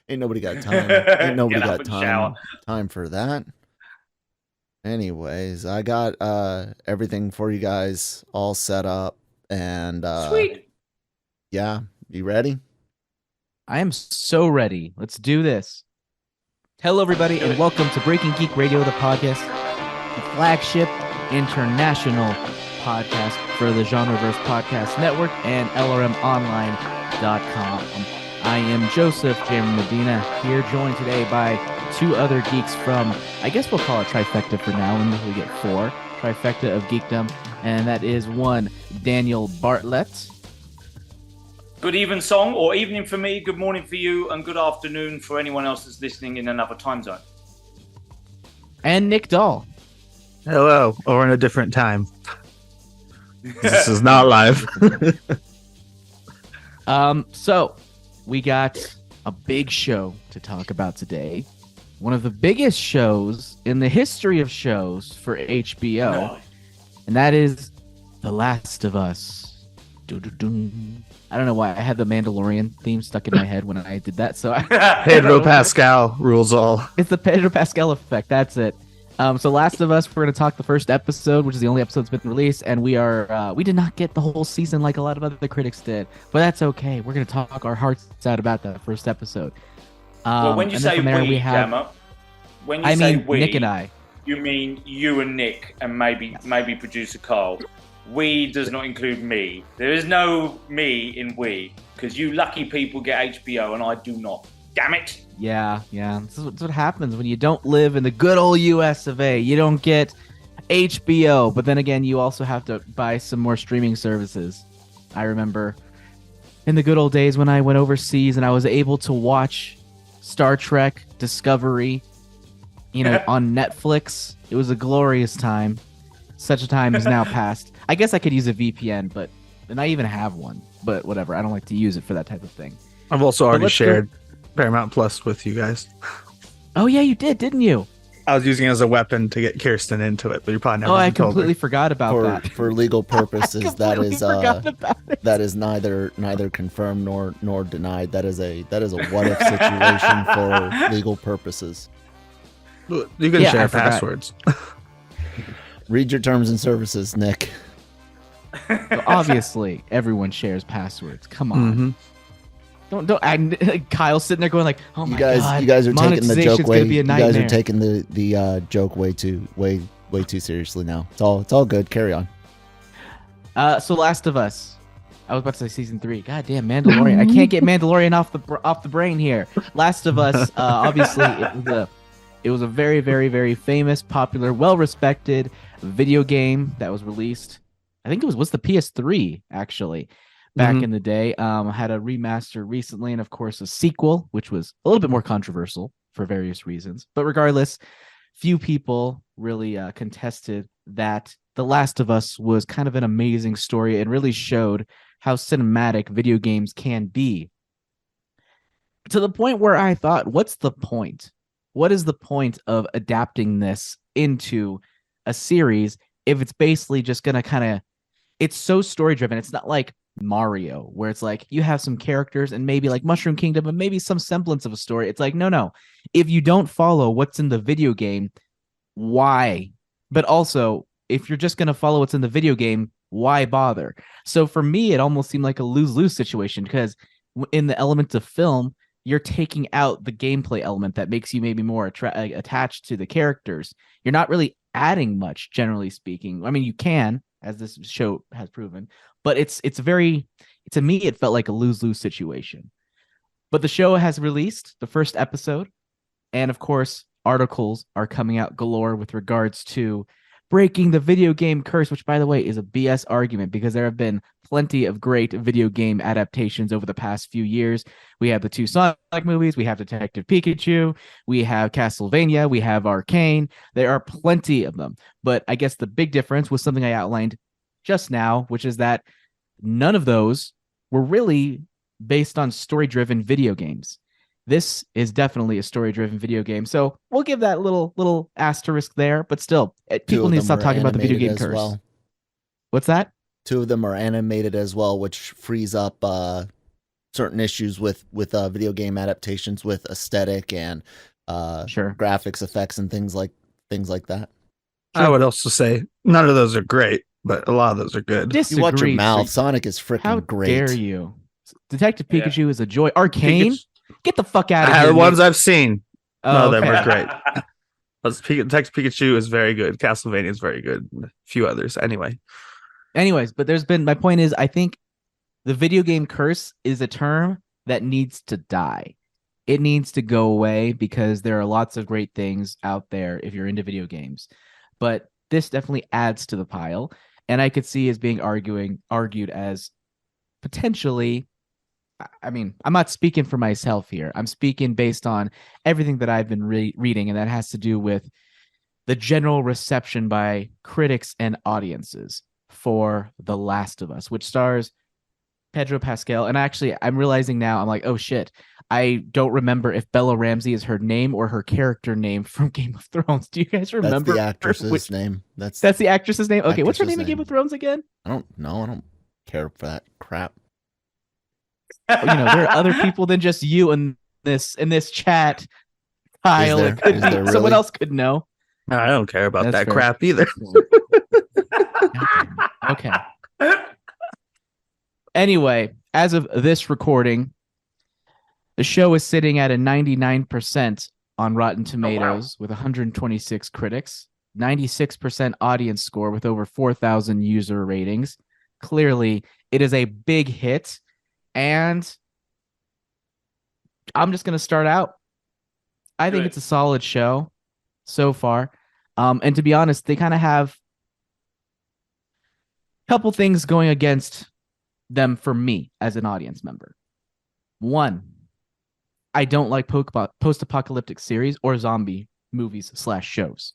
Ain't nobody got time. Ain't nobody Get up got and shower. time for that. Anyways, I got everything for you guys all set up and Sweet. yeah, you ready? I am so ready. Let's do this. Hello, everybody, and welcome to Breaking Geek Radio, the podcast, the flagship international podcast for the Genreverse Podcast Network and LRMOnline.com. I am Joseph J. Medina, here joined today by two other geeks from, I guess we'll call it trifecta for now, until we get four. Trifecta of geekdom, and that is one, Daniel Bartlett. Good even song, or evening for me, good morning for you, and good afternoon for anyone else that's listening in another time zone. And Nick Dahl. Hello, or in a different time. This is not live. So we got a big show to talk about today. One of the biggest shows in the history of shows for HBO, No. and that is The Last of Us. Doo-doo-doo. I don't know why I had the Mandalorian theme stuck in my head when I did that. So Pedro Pascal rules all. it's the Pedro Pascal effect. That's it. So Last of Us, we're going to talk the first episode, which is the only episode that's been released, and we did not get the whole season like a lot of other critics did, but that's okay. We're going to talk our hearts out about that first episode. Well, when you and then say from there we, we have, Jammer, when you I say mean we, Nick and I. you mean you and Nick and maybe producer Carl. We does not include me. There is no me in we, because you lucky people get HBO and I do not. Damn it! Yeah. This is what happens when you don't live in the good old US of A. You don't get HBO, but then again, you also have to buy some more streaming services. I remember in the good old days when I went overseas and I was able to watch Star Trek Discovery, on Netflix. It was a glorious time. Such a time is now past. I guess I could use a VPN, and I even have one. But whatever, I don't like to use it for that type of thing. I've also already let's shared Paramount Plus with you guys. Oh yeah, you did, didn't you? I was using it as a weapon to get Kirsten into it, but you probably never I told her. completely forgot about that. For legal purposes, that Completely is forgot about it. that is neither confirmed nor denied. That is a what if situation for legal purposes. You can Yeah, I share forgot. passwords. Read your terms and services, Nick. So obviously, everyone shares passwords. Come on, don't. Kyle's sitting there going like, "Oh my god, you guys are taking the joke monetization's way. gonna be a You guys are nightmare." taking the joke way too seriously now. It's all good. Carry on. So Last of Us. I was about to say season 3. God damn, Mandalorian. I can't get Mandalorian off the brain here. Last of Us. Obviously, it was a very, very, very famous, popular, well-respected video game that was released. I think it was the PS3 actually back in the day. Had a remaster recently, and of course a sequel, which was a little bit more controversial for various reasons. But regardless, few people really contested that The Last of Us was kind of an amazing story and really showed how cinematic video games can be. To the point where I thought, what's the point? What is the point of adapting this into a series if it's basically just going to it's so story driven. It's not like Mario where it's like you have some characters and maybe like Mushroom Kingdom and maybe some semblance of a story. It's like, no. If you don't follow what's in the video game, why? But also, if you're just going to follow what's in the video game, why bother? So for me, it almost seemed like a lose-lose situation because in the element of film, you're taking out the gameplay element that makes you maybe more attached to the characters. You're not really adding much, generally speaking. I mean, you can, as this show has proven, but to me, it felt like a lose-lose situation. But the show has released the first episode, and of course, articles are coming out galore with regards to breaking the video game curse, which, by the way, is a BS argument because there have been plenty of great video game adaptations over the past few years. We have the 2 Sonic movies, we have Detective Pikachu, we have Castlevania, we have Arcane. There are plenty of them. But I guess the big difference was something I outlined just now, which is that none of those were really based on story-driven video games. This is definitely a story-driven video game, so we'll give that little asterisk there. But still, people need to stop talking about the video game curse. certain issues with video game adaptations with aesthetic and graphics, effects, and things like that. I would also say none of those are great, but a lot of those are good. You watch your mouth. Sonic is freaking great. How dare you? Detective Pikachu is a joy. Arcane? Get the fuck out of here. The ones I've seen. Oh, no, they were great. Detective Pikachu is very good. Castlevania is very good. A few others. Anyways, but my point is, I think the video game curse is a term that needs to die. It needs to go away because there are lots of great things out there if you're into video games. But this definitely adds to the pile. And I could see as being argued as potentially, I mean, I'm not speaking for myself here. I'm speaking based on everything that I've been reading, and that has to do with the general reception by critics and audiences for The Last of Us, which stars Pedro Pascal. And actually, I'm realizing now, I'm like, oh shit, I don't remember if Bella Ramsey is her name or her character name from Game of Thrones. Do you guys remember? That's the actress's name. That's the actress's name? Okay, what's her name in Game of Thrones again? I don't know. I don't care for that crap. You know, there are other people than just you in this chat, Kyle. It could be really? Someone else could know. No, I don't care about that crap either. Okay. Anyway, as of this recording, the show is sitting at a 99% on Rotten Tomatoes with 126 critics, 96% audience score with over 4,000 user ratings. Clearly, it is a big hit. And I'm just going to start out. I think it's a solid show so far. And to be honest, they kind of have a couple things going against them for me as an audience member. One, I don't like post-apocalyptic series or zombie movies / shows.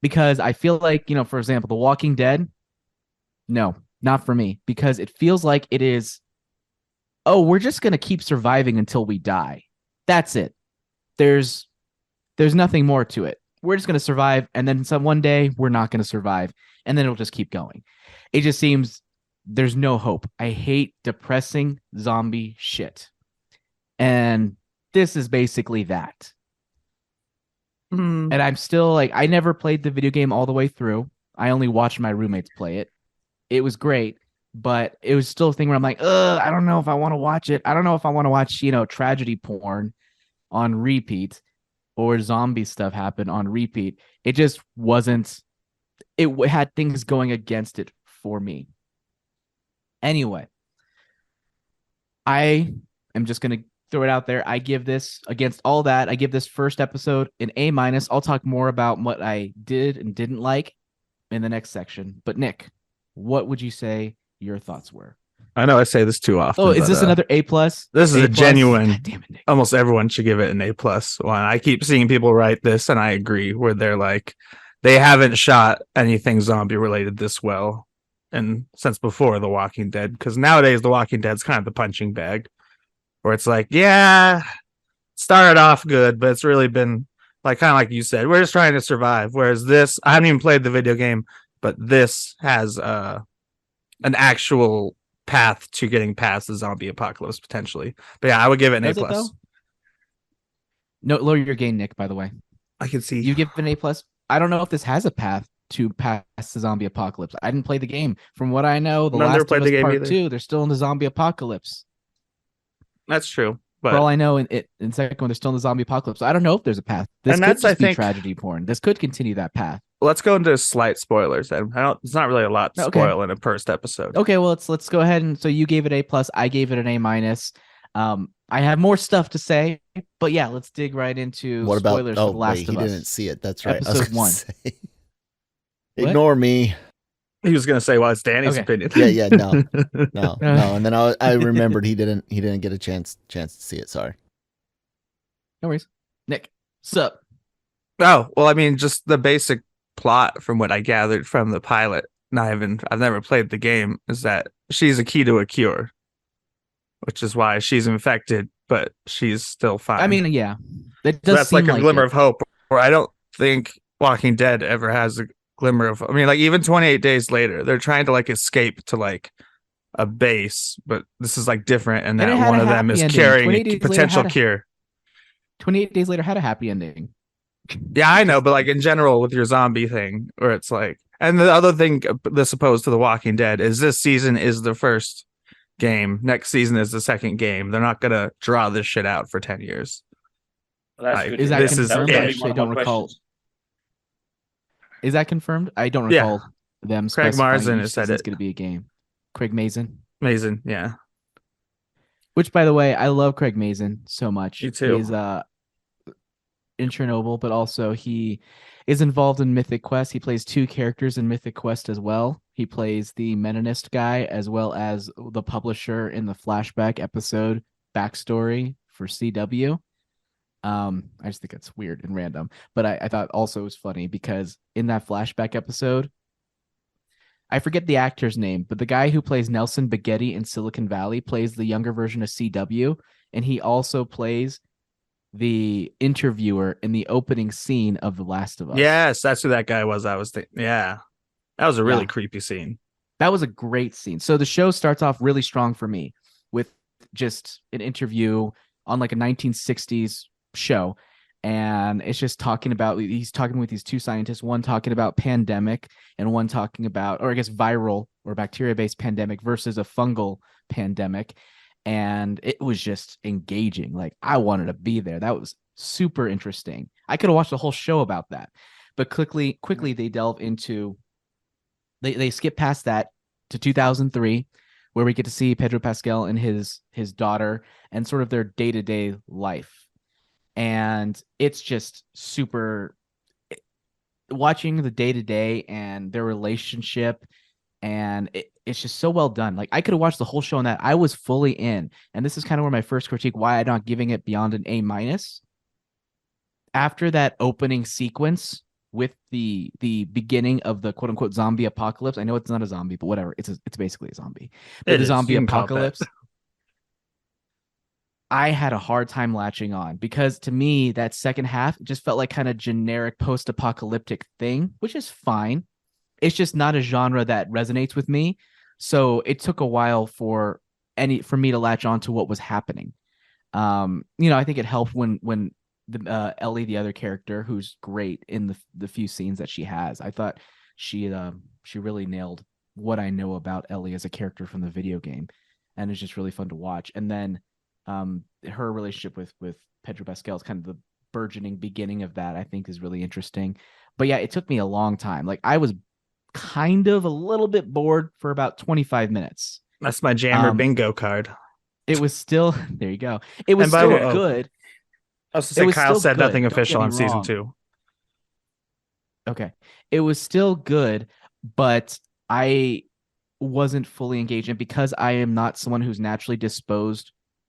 Because I feel like, for example, The Walking Dead, no, not for me. Because it feels like it is, we're just going to keep surviving until we die. That's it. There's nothing more to it. We're just going to survive, and then one day we're not going to survive, and then it'll just keep going. It just seems there's no hope. I hate depressing zombie shit. And this is basically that. And I'm still I never played the video game all the way through. I only watched my roommates play it. It was great, but it was still a thing where I'm like, I don't know if I want to watch it. I don't know if I want to watch, tragedy porn on repeat or zombie stuff happen on repeat. It just wasn't, it had things going against it for me. Anyway, I am just going to throw it out there. I give this, against all that, I give this first episode an A-. I'll talk more about what I did and didn't like in the next section. But Nick, what would you say your thoughts were? I know I say this too often. Oh, is this another A+? This is a genuine. God damn it, Nick. Almost everyone should give it an A+ one. I keep seeing people write this, and I agree, where they're like, they haven't shot anything zombie related this well, and since before The Walking Dead, because nowadays The Walking Dead's kind of the punching bag, where it's like, yeah, started off good, but it's really been kind of like you said, we're just trying to survive. Whereas this, I haven't even played the video game, but this has an actual path to getting past the zombie apocalypse potentially. But yeah, I would give it an A+. No, lower your gain, Nick, by the way. I can see you give it an A+. I don't know if this has a path to pass the zombie apocalypse. I didn't play the game. From what I know, The Last of Us Part 2, they're still in the zombie apocalypse. That's true. But for all I know, in second one, they're still in the zombie apocalypse. So I don't know if there's a path. This could just be tragedy porn. This could continue that path. Let's go into slight spoilers then. It's not really a lot to spoil in a first episode. Okay, well let's go ahead and so you gave it A+, I gave it an A-. I have more stuff to say, but yeah, let's dig right into spoilers for The Last of Us. He didn't see it. That's right. Episode 1. Ignore me. He was gonna say, "Well, it's Danny's opinion." Yeah, no. And then I remembered he didn't get a chance to see it. Sorry. No worries. Nick, sup? Oh well, I mean, just the basic plot from what I gathered from the pilot. And I've never played the game. Is that she's a key to a cure, which is why she's infected, but she's still fine. I mean, yeah, that does. So that's like a glimmer of hope. Or I don't think Walking Dead ever has a glimmer of, I mean, even 28 days later, they're trying to escape to a base, but this is like different, and And it that had one a of them happy is ending. carrying 28 a days later potential had a- cure. 28 days later had a happy ending. Yeah, I know, but like in general with your zombie thing, where it's like, and the other thing that's opposed to The Walking Dead is this season is the first game, next season is the second game. They're not gonna draw this shit out for 10 years. Well, that's good. Is that this confirmed? is I it. actually don't recall. Is that confirmed? I don't Yeah. recall them Craig specifying Mazin each has said season's it. going to be a game. Craig Mazin. Amazing, yeah. Which, by the way, I love Craig Mazin so much. Me too. He's in Chernobyl, but also he is involved in Mythic Quest. He plays two characters in Mythic Quest as well. He plays the Meninist guy as well as the publisher in the flashback episode backstory for CW. I just think it's weird and random, but I thought also it was funny because in that flashback episode, I forget the actor's name, but the guy who plays Nelson Baghetti in Silicon Valley plays the younger version of CW, and he also plays the interviewer in the opening scene of The Last of Us. Yes, that's who that guy was. I was thinking, yeah, that was a really creepy scene. That was a great scene. So the show starts off really strong for me with just an interview on like a 1960s show. And it's just he's talking with these two scientists, one talking about pandemic and one talking about, or I guess viral or bacteria-based pandemic versus a fungal pandemic. And it was just engaging. Like I wanted to be there. That was super interesting. I could have watched the whole show about that, but quickly they delve into, they skip past that to 2003, where we get to see Pedro Pascal and his daughter and sort of their day-to-day life. And it's just super watching the day-to-day and their relationship. And it's just so well done. Like I could have watched the whole show on that. I was fully in. And this is kind of where my first critique, why I'm not giving it beyond an A-. After that opening sequence with the beginning of the quote unquote zombie apocalypse. I know it's not a zombie, but whatever. It's basically a zombie. But the zombie apocalypse. I had a hard time latching on because to me, that second half just felt like kind of generic post-apocalyptic thing, which is fine. It's just not a genre that resonates with me. So it took a while for me to latch on to what was happening. I think it helped when the Ellie, the other character, who's great in the few scenes that she has. I thought she really nailed what I know about Ellie as a character from the video game, and it's just really fun to watch. And then her relationship with Pedro Pascal is kind of the burgeoning beginning of that, I think is really interesting. But yeah, it took me a long time. Like I was kind of a little bit bored for about 25 minutes. That's my Jammer bingo card. It was still, there you go. It was still good. I was to say Kyle said nothing official on season 2. Okay. It was still good, but I wasn't fully engaged. And because I am not someone who's naturally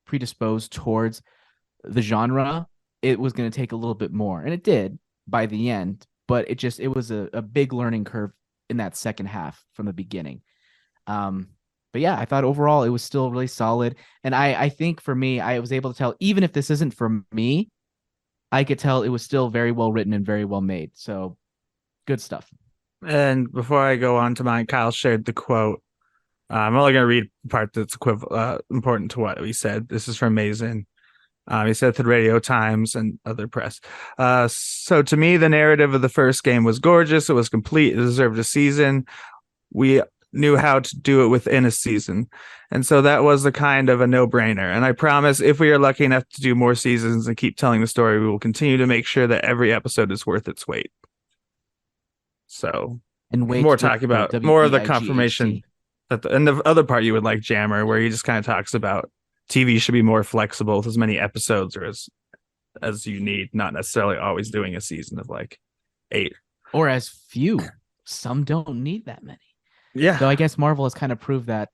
predisposed towards the genre, it was going to take a little bit more. And it did by the end, but it was a big learning curve in that second half from the beginning. But yeah, I thought overall it was still really solid. And I think for me, I was able to tell, even if this isn't for me, I could tell it was still very well written and very well made. So good stuff. And before I go on to mine, Kyle shared the quote. I'm only going to read the part that's important to what we said. This is from Mazin. He said to the Radio Times and other press. So to me, the narrative of the first game was gorgeous. It was complete. It deserved a season. We knew how to do it within a season. And so that was a kind of a no-brainer. And I promise if we are lucky enough to do more seasons and keep telling the story, we will continue to make sure that every episode is worth its weight. So and more talking about more of the confirmation. And the other part you would like, Jammer, where he just kind of talks about TV should be more flexible with as many episodes or as you need, not necessarily always doing a season of like 8. Or as few. Some don't need that many. Yeah. Though I guess Marvel has kind of proved that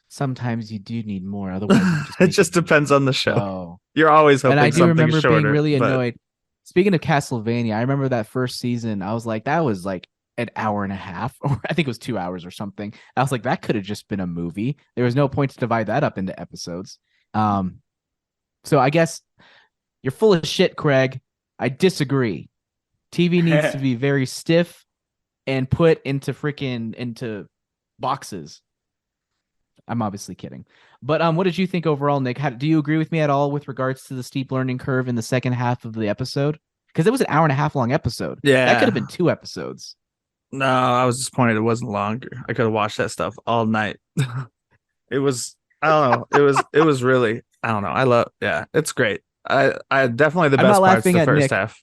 sometimes you do need more. Otherwise, it just depends on the show. So, you're always hoping. And I do remember shorter, being really annoyed. Speaking of Castlevania, I remember that first season. I was like, that was like an hour and a half, or I think it was 2 hours or something. I was like, that could have just been a movie. There was no point to divide that up into episodes. So I guess you're full of shit, Craig. I disagree. TV needs to be very stiff and put into boxes. I'm obviously kidding. But what did you think overall, Nick? Do you agree with me at all with regards to the steep learning curve in the second half of the episode? Because it was an hour and a half long episode. Yeah. That could have been 2 episodes. No, I was disappointed it wasn't longer. I could have watched that stuff all night. It was, I don't know. It was really, I don't know. It's great. I definitely the best parts of the first half.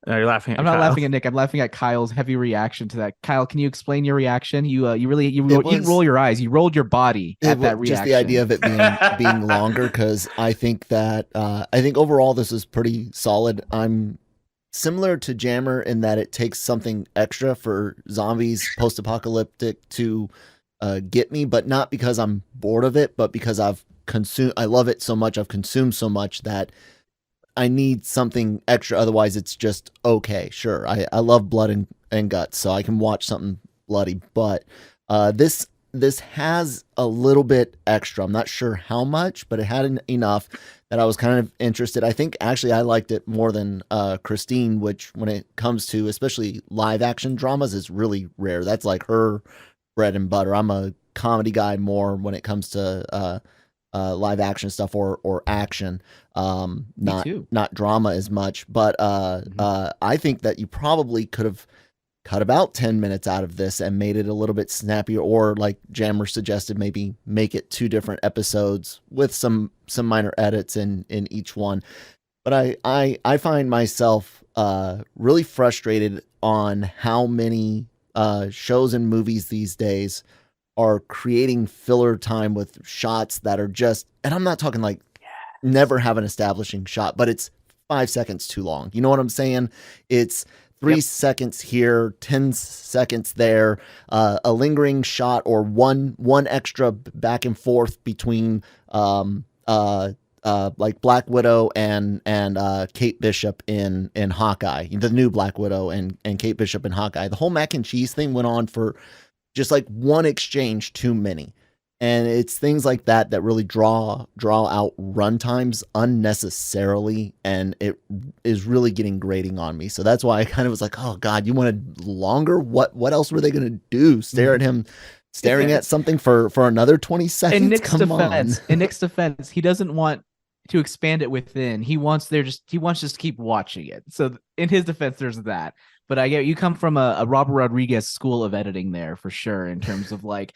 No, you're laughing at I'm not laughing at Nick. I'm laughing at Kyle's heavy reaction to that. Kyle, can you explain your reaction? You didn't roll your eyes. You rolled your body at that reaction. Just the idea of it being longer, because I think overall this is pretty solid. I'm similar to Jammer in that it takes something extra for zombies post-apocalyptic to get me, but not because I'm bored of it, but because I love it so much. I've consumed so much that I need something extra. Otherwise it's just okay. Sure. I love blood and guts, so I can watch something bloody, but this has a little bit extra. I'm not sure how much, but it had enough that I was kind of interested. I think actually I liked it more than Christine, which when it comes to especially live action dramas is really rare. That's like her bread and butter. I'm a comedy guy more when it comes to live action stuff or action, not drama as much. But I think that you probably could have cut about 10 minutes out of this and made it a little bit snappier, or like Jammer suggested, maybe make it 2 different episodes with some minor edits in each one. But I find myself really frustrated on how many shows and movies these days are creating filler time with shots that are just, and I'm not talking like never have an establishing shot, but it's 5 seconds too long. You know what I'm saying? It's 3 seconds here, 10 seconds there, a lingering shot or one extra back and forth between like Black Widow and Kate Bishop in Hawkeye, the new Black Widow and Kate Bishop in Hawkeye. The whole mac and cheese thing went on for just like one exchange too many. And it's things like that that really draw out runtimes unnecessarily, and it is really getting grating on me. So that's why I kind of was like, oh God, you wanted longer? What else were they going to do? Stare at him staring at something for another 20 seconds? In Nick's defense, he doesn't want to expand it within. He wants just to keep watching it. So in his defense, there's that. But I get you come from a Robert Rodriguez school of editing there for sure, in terms of like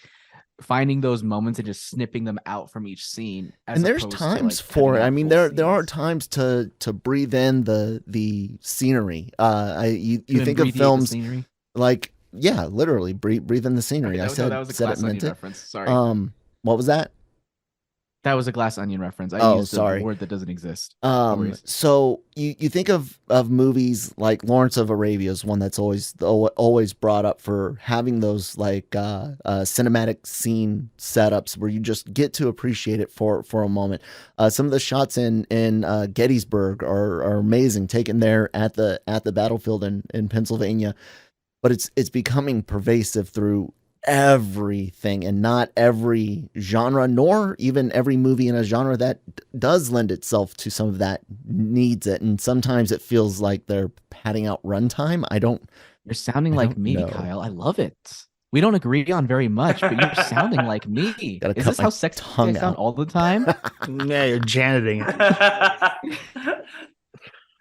finding those moments and just snipping them out from each scene. And there's times for it. I mean, there are times to breathe in the scenery. You think of films like, yeah, literally breathe in the scenery. Okay, that was a Glass Onion reference. Sorry. What was that? That was a Glass Onion reference. I used a word that doesn't exist. So you think of movies like Lawrence of Arabia is one that's always brought up for having those like cinematic scene setups where you just get to appreciate it for a moment. Some of the shots in Gettysburg are amazing, taken there at the battlefield in Pennsylvania. But it's becoming pervasive through everything, and not every genre, nor even every movie in a genre that does lend itself to some of that needs it. And sometimes it feels like they're padding out runtime. You're sounding like me, Kyle. I love it. We don't agree on very much, but you're sounding like me. Is this how sexy I sound all the time? Yeah, you're janiting it.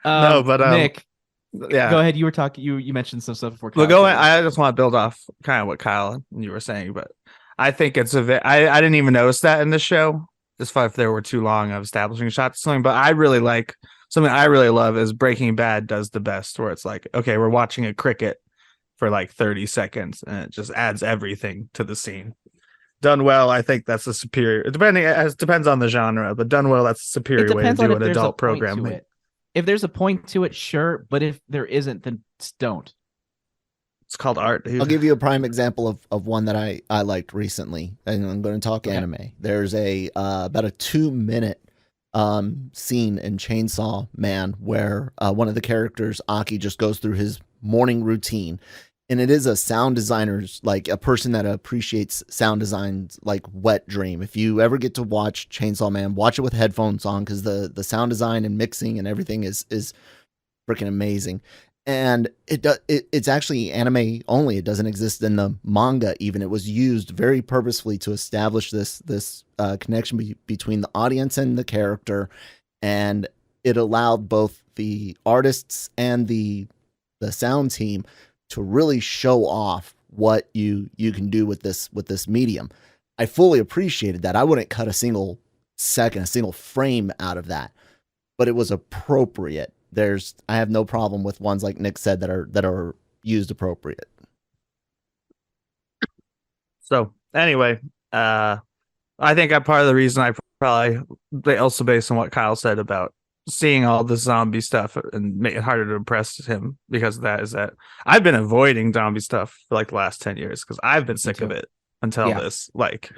No, but Nick, yeah, go ahead. You were talking. You mentioned some stuff before. Well, go ahead. I just want to build off kind of what Kyle and you were saying, but I think it's I didn't even notice that in the show, just if there were too long of establishing shots or something. But I really like something I really love is Breaking Bad does the best, where it's like, okay, we're watching a cricket for like 30 seconds, and it just adds everything to the scene. Done well, I think that's a superior. It depends on the genre, but done well, that's a superior way to do an adult program. If there's a point to it, sure. But if there isn't, then don't. It's called art, dude. I'll give you a prime example of one that I liked recently, and I'm going to talk anime. There's about a 2-minute scene in Chainsaw Man where one of the characters, Aki, just goes through his morning routine. And it is a sound designer's, like a person that appreciates sound designs, like wet dream. If you ever get to watch Chainsaw Man, watch it with headphones on, because the sound design and mixing and everything is freaking amazing. And it's actually anime only. It doesn't exist in the manga even. It was used very purposefully to establish this connection between the audience and the character, and it allowed both the artists and the sound team to really show off what you can do with this medium. I fully appreciated that. I wouldn't cut a single second, a single frame out of that, but it was appropriate. I have no problem with ones like Nick said that are used appropriate. So anyway, I think part of the reason I probably also based on what Kyle said about seeing all the zombie stuff and make it harder to impress him because of that is that I've been avoiding zombie stuff for like the last 10 years because I've been sick of it until this. Like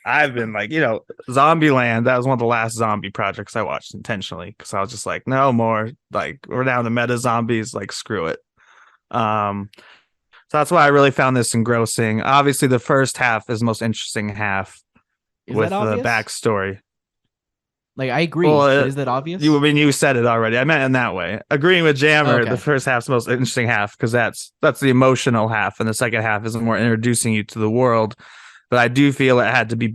I've been like, Zombieland, that was one of the last zombie projects I watched intentionally because I was just like, no more, like we're down to meta zombies, like screw it. So that's why I really found this engrossing. Obviously the first half is the most interesting half with the backstory. Like I agree. But is that obvious? You said it already. I meant in that way. Agreeing with Jammer, Okay. The first half's the most interesting half because that's the emotional half, and the second half is more introducing you to the world. But I do feel it had to be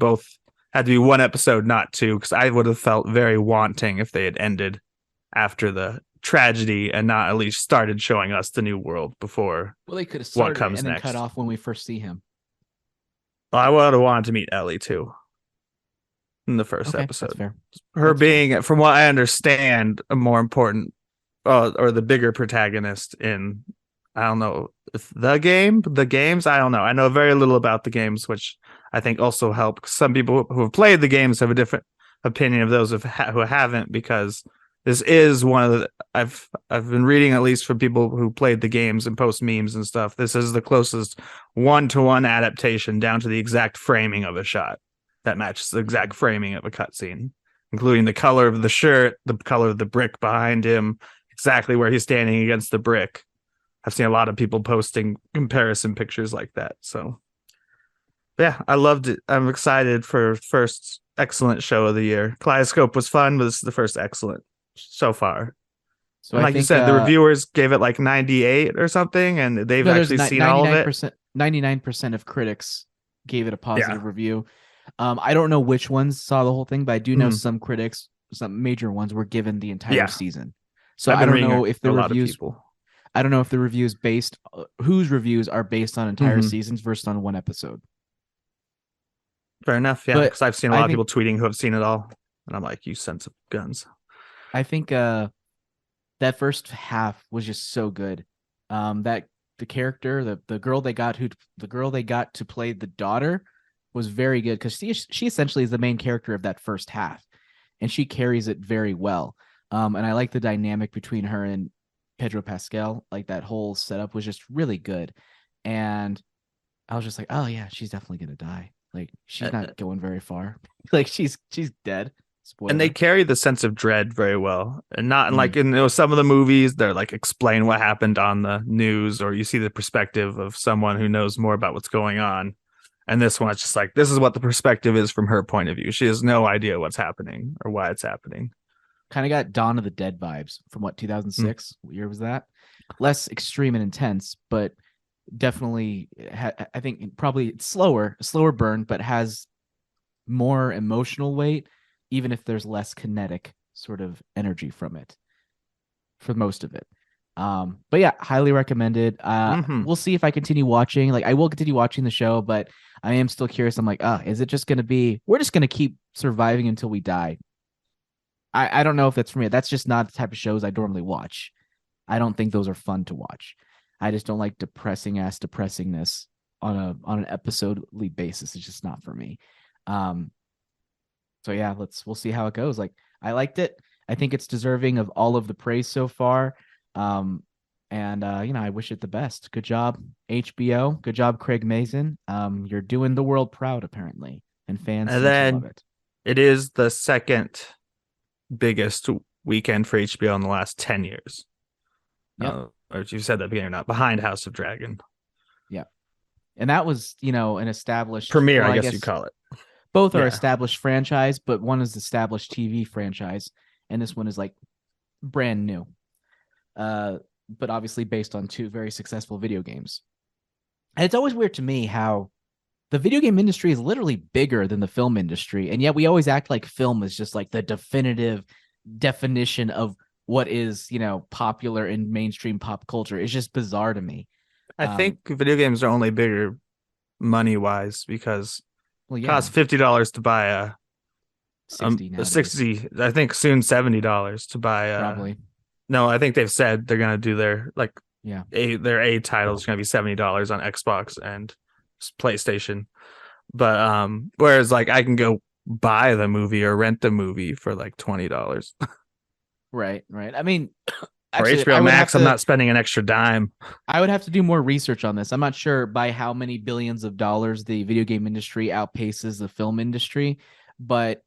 one episode, not two, because I would have felt very wanting if they had ended after the tragedy and not at least started showing us the new world before. Well, they could have started what comes and next. then cut off when we first see him. Well, I would have wanted to meet Ellie too in the first episode. That's fair. Her being, from what I understand, a more important or the bigger protagonist in, I don't know, the games. I don't know. I know very little about the games, which I think also help. Some people who have played the games have a different opinion of those who haven't, because this is one of the, I've been reading, at least from people who played the games and post memes and stuff, this is the closest one-to-one adaptation down to the exact framing of a shot that matches the exact framing of a cutscene, including the color of the shirt, the color of the brick behind him, exactly where he's standing against the brick. I've seen a lot of people posting comparison pictures like that. So yeah, I loved it. I'm excited for first excellent show of the year. Kaleidoscope was fun, but this is the first excellent so far. So like you said, the reviewers gave it like 98 or something, and they've actually seen all of it. 99% of critics gave it a positive review. I don't know which ones saw the whole thing, but I do know some critics, some major ones, were given the entire season. So I don't know if the reviews. I don't know if the reviews whose reviews are based on entire seasons versus on one episode. Fair enough, yeah. Because I've seen a lot of people tweeting who have seen it all, and I'm like, you sons of guns. I think that first half was just so good. That the character, the girl they got to play the daughter was very good because she essentially is the main character of that first half, and she carries it very well. And I like the dynamic between her and Pedro Pascal. Like that whole setup was just really good, and I was just like, oh yeah, she's definitely gonna die. Like she's not going very far. Like she's dead. Spoiler. And they carry the sense of dread very well, and not like in some of the movies they're like explain what happened on the news, or you see the perspective of someone who knows more about what's going on. And this one, it's just like, this is what the perspective is from her point of view. She has no idea what's happening or why it's happening. Kind of got Dawn of the Dead vibes from 2006. What year was that? Less extreme and intense, but definitely, I think probably slower burn, but has more emotional weight, even if there's less kinetic sort of energy from it for most of it. But yeah, highly recommended. We'll see if I continue watching. Like I will continue watching the show, but I am still curious. I'm like, is it just going to be, we're just going to keep surviving until we die? I don't know if that's for me. That's just not the type of shows I normally watch. I don't think those are fun to watch. I just don't like depressingness on an episodely basis. It's just not for me. So yeah, we'll see how it goes. Like I liked it. I think it's deserving of all of the praise so far. I wish it the best. Good job, HBO. Good job, Craig Mazin. You're doing the world proud, apparently, and fans seem to love it. It is the second biggest weekend for HBO in the last 10 years. Yep. Or you said that at the beginning, not behind House of Dragon. Yeah. And that was, an established premiere, I guess you call it. Both are established franchise, but one is established TV franchise, and this one is like brand new. but obviously based on two very successful video games. And it's always weird to me how the video game industry is literally bigger than the film industry, and yet we always act like film is just like the definitive definition of what is, popular in mainstream pop culture. It's just bizarre to me. I think video games are only bigger money wise because Well, it yeah, costs $50 to buy a 60 nowadays, 60, I think soon $70 to buy probably. No, I think they've said they're gonna do their Yeah. their A titles are gonna be $70 on Xbox and PlayStation. But whereas like I can go buy the movie or rent the movie for like $20. Right. I mean, For actually, HBO Max, I'm not spending an extra dime. I would have to do more research on this. I'm not sure by how many billions of dollars the video game industry outpaces the film industry, but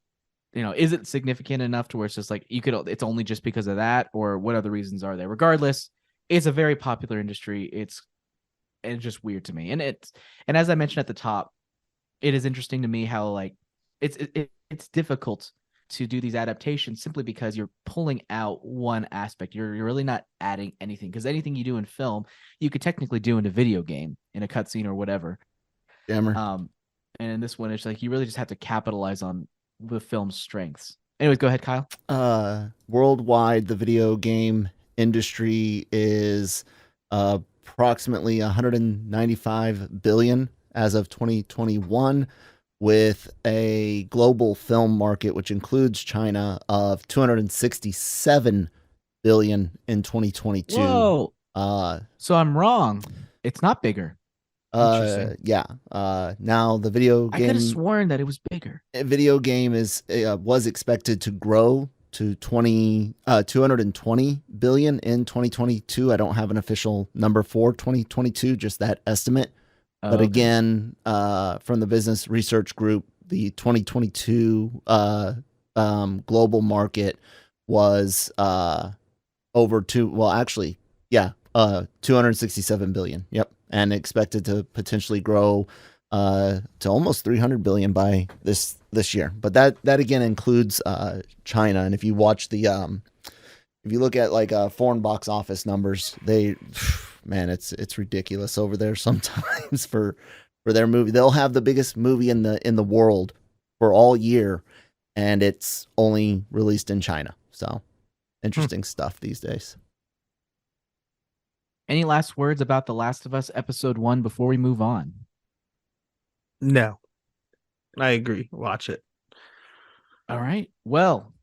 is it significant enough to where it's just like it's only just because of that, or what other reasons are there? Regardless, it's a very popular industry. It's just weird to me. And as I mentioned at the top, it is interesting to me how like it's difficult to do these adaptations simply because you're pulling out one aspect. You're really not adding anything, because anything you do in film, you could technically do in a video game, in a cutscene or whatever. Jammer. And in this one, it's like you really just have to capitalize on the film's strengths. Anyways, go ahead, Kyle. Worldwide, the video game industry is approximately 195 billion as of 2021, with a global film market, which includes China, of 267 billion in 2022. Whoa. So I'm wrong. It's not bigger. Yeah. Now the video game, I could have sworn that it was bigger. Video game was expected to grow to 220 billion in 2022. I don't have an official number for 2022, just that estimate. But again, from the Business Research Group, the 2022 global market was over 267 billion. Yep. And expected to potentially grow to almost 300 billion by this year. But that again includes China. And if you watch if you look at like foreign box office numbers, it's ridiculous over there sometimes for their movie. They'll have the biggest movie in the world for all year, and it's only released in China. So interesting stuff these days. Any last words about The Last of Us Episode 1 before we move on? No, I agree. Watch it. All right. Well,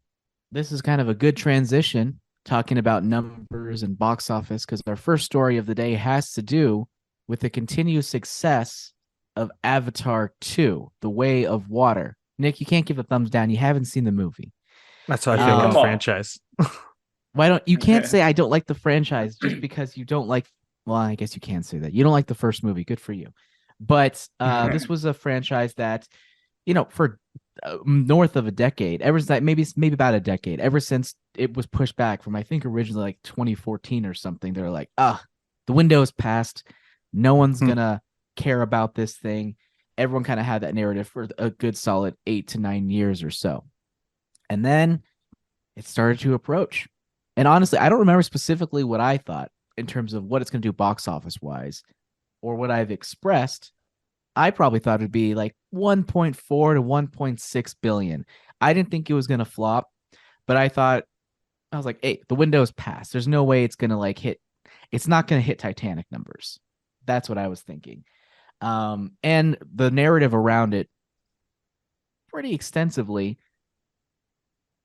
this is kind of a good transition, talking about numbers and box office, because our first story of the day has to do with the continued success of Avatar 2, The Way of Water. Nick, you can't give a thumbs down. You haven't seen the movie. That's how I feel about the franchise. You can't say I don't like the franchise just because you don't like, well, I guess you can say that. You don't like the first movie. Good for you. But this was a franchise that, for north of a decade, ever since maybe about a decade, ever since it was pushed back from, I think, originally like 2014 or something, they're like, the window is passed. No one's going to care about this thing. Everyone kind of had that narrative for a good solid 8 to 9 years or so. And then it started to approach. And honestly, I don't remember specifically what I thought in terms of what it's going to do box office wise, or what I've expressed. I probably thought it'd be like 1.4 to 1.6 billion. I didn't think it was going to flop, but I was like, hey, the window's passed. There's no way it's going to hit. It's not going to hit Titanic numbers. That's what I was thinking. And the narrative around it pretty extensively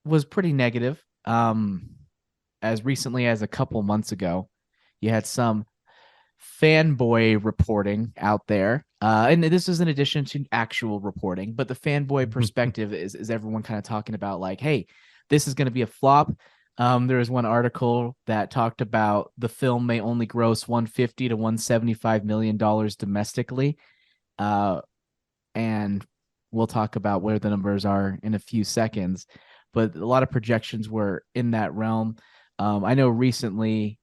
was pretty negative. As recently as a couple months ago, you had some fanboy reporting out there. And this is in addition to actual reporting, but the fanboy perspective is everyone kind of talking about like, hey, this is going to be a flop. There was one article that talked about the film may only gross $150 to $175 million domestically. And we'll talk about where the numbers are in a few seconds, but a lot of projections were in that realm. I know recently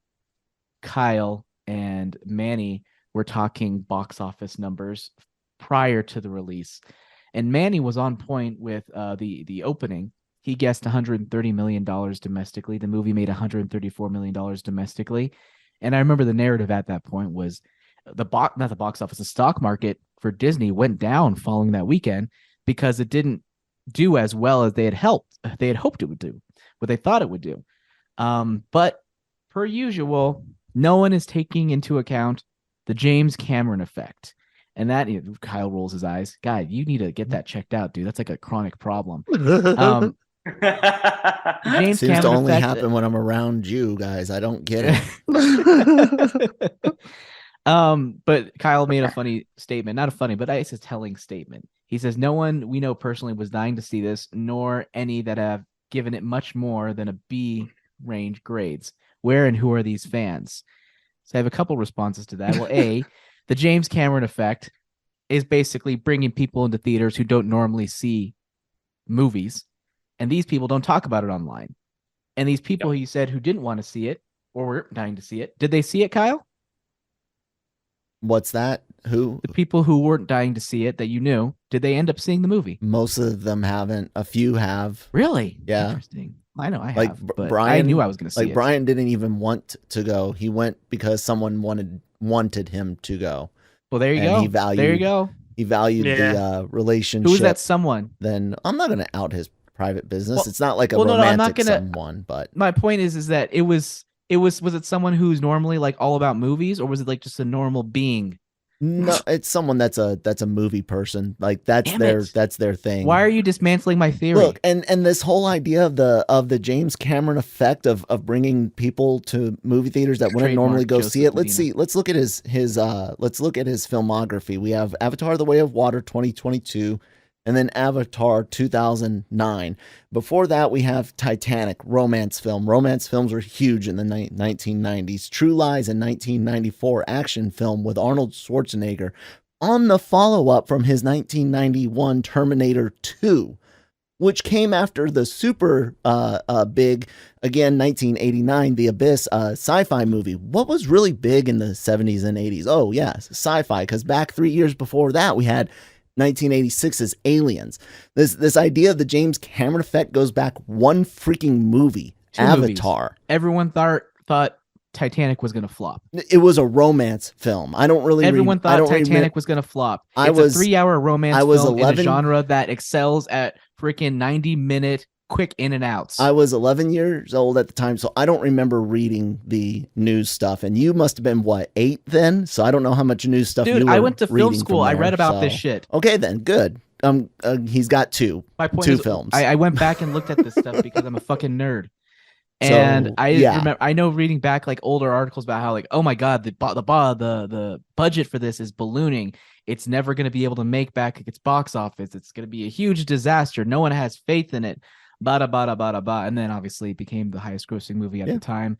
Kyle and Manny were talking box office numbers prior to the release, and Manny was on point with the opening. He guessed $130 million domestically. The movie made $134 million domestically, And I remember the narrative at that point was not the box office, the stock market for Disney went down following that weekend because it didn't do as well as they had hoped it would do, what they thought it would do. But per usual, no one is taking into account the James Cameron effect. And that, Kyle rolls his eyes. God, you need to get that checked out, dude. That's like a chronic problem. James seems Cameron to only effect, happen when I'm around you guys. I don't get it. But Kyle made a funny statement, not a funny, but it's a telling statement. He says, no one we know personally was dying to see this, nor any that have given it much more than a B range grades. Where and who are these fans? So I have a couple responses to that. Well, A, the James Cameron effect is basically bringing people into theaters who don't normally see movies. And these people don't talk about it online. And these people you said who didn't want to see it or were dying to see it, did they see it, Kyle? What's that? Who? The people who weren't dying to see it that you knew, did they end up seeing the movie? Most of them haven't. A few have. Really? Yeah. Interesting. I know I Like have, but Brian, I knew I was going to see it. Like Brian didn't even want to go. He went because someone wanted him to go. Well, there you And go. he valued, there you go. He valued the relationship. Who is that someone? Then I'm not going to out his private business. Well, it's not like a no, I'm not romantic gonna, someone, but my point is that was it someone who's normally like all about movies, or was it like just a normal being? no, it's someone that's a movie person. Like that's their thing. Why are you dismantling my theory? Look, and this whole idea of the James Cameron effect of bringing people to movie theaters that wouldn't normally go see it. Let's look at his filmography. We have Avatar: The Way of Water 2022, and then Avatar 2009. Before that, we have Titanic, romance film. Romance films were huge in the 1990s. True Lies in 1994, action film with Arnold Schwarzenegger. On the follow-up from his 1991 Terminator 2, which came after the super big, again, 1989, The Abyss sci-fi movie. What was really big in the 70s and 80s? Oh, yes, sci-fi, because back 3 years before that, we had 1986's Aliens. This idea of the James Cameron effect goes back one freaking movie, Avatar. Movies. Everyone thought Titanic was going to flop. It was a romance film. Everyone thought Titanic was going to flop. It's a 3-hour romance film in a genre that excels at freaking 90-minute quick in and outs. I was 11 years old at the time, so I don't remember reading the news stuff. And you must have been, 8 then? So I don't know how much news stuff you were I went to film reading school. from there, I read about this shit. Okay, then. Good. He's got two. My point two is, films. I went back and looked at this stuff because I'm a fucking nerd. And remember, I know reading back like older articles about how like, oh my God, the budget for this is ballooning. It's never going to be able to make back its box office. It's going to be a huge disaster. No one has faith in it. Bada, bada, bada, bada. And then obviously it became the highest grossing movie at the time.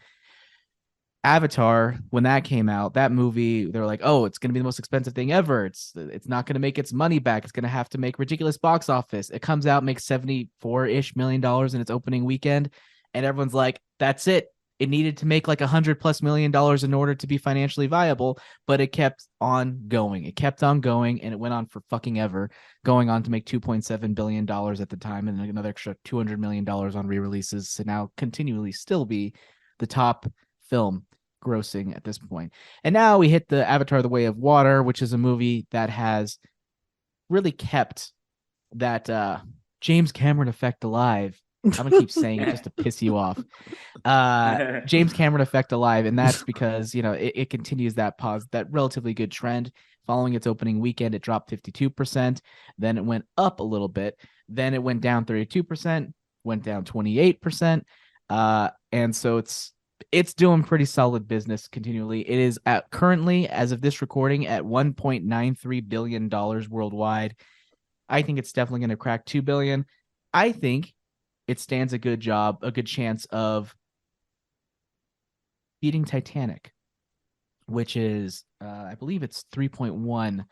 Avatar, when that came out, that movie, they're like, oh, it's going to be the most expensive thing ever. It's not going to make its money back. It's going to have to make ridiculous box office. It comes out, makes $74-ish million in its opening weekend. And everyone's like, that's it. It needed to make like $100+ million in order to be financially viable, but it kept on going. It kept on going, and it went on for fucking ever, going on to make $2.7 billion at the time, and another extra $200 million on re-releases to now continually still be the top film grossing at this point. And now we hit the Avatar: The Way of Water, which is a movie that has really kept that James Cameron effect alive. I'm gonna keep saying it just to piss you off. James Cameron effect alive, and that's because it continues that relatively good trend. Following its opening weekend, it dropped 52%. Then it went up a little bit. Then it went down 32%. Went down 28%. And so it's doing pretty solid business continually. It is currently, as of this recording, at $1.93 billion worldwide. I think it's definitely going to crack $2 billion. I think it stands a good chance of beating Titanic, which is, I believe it's $3.1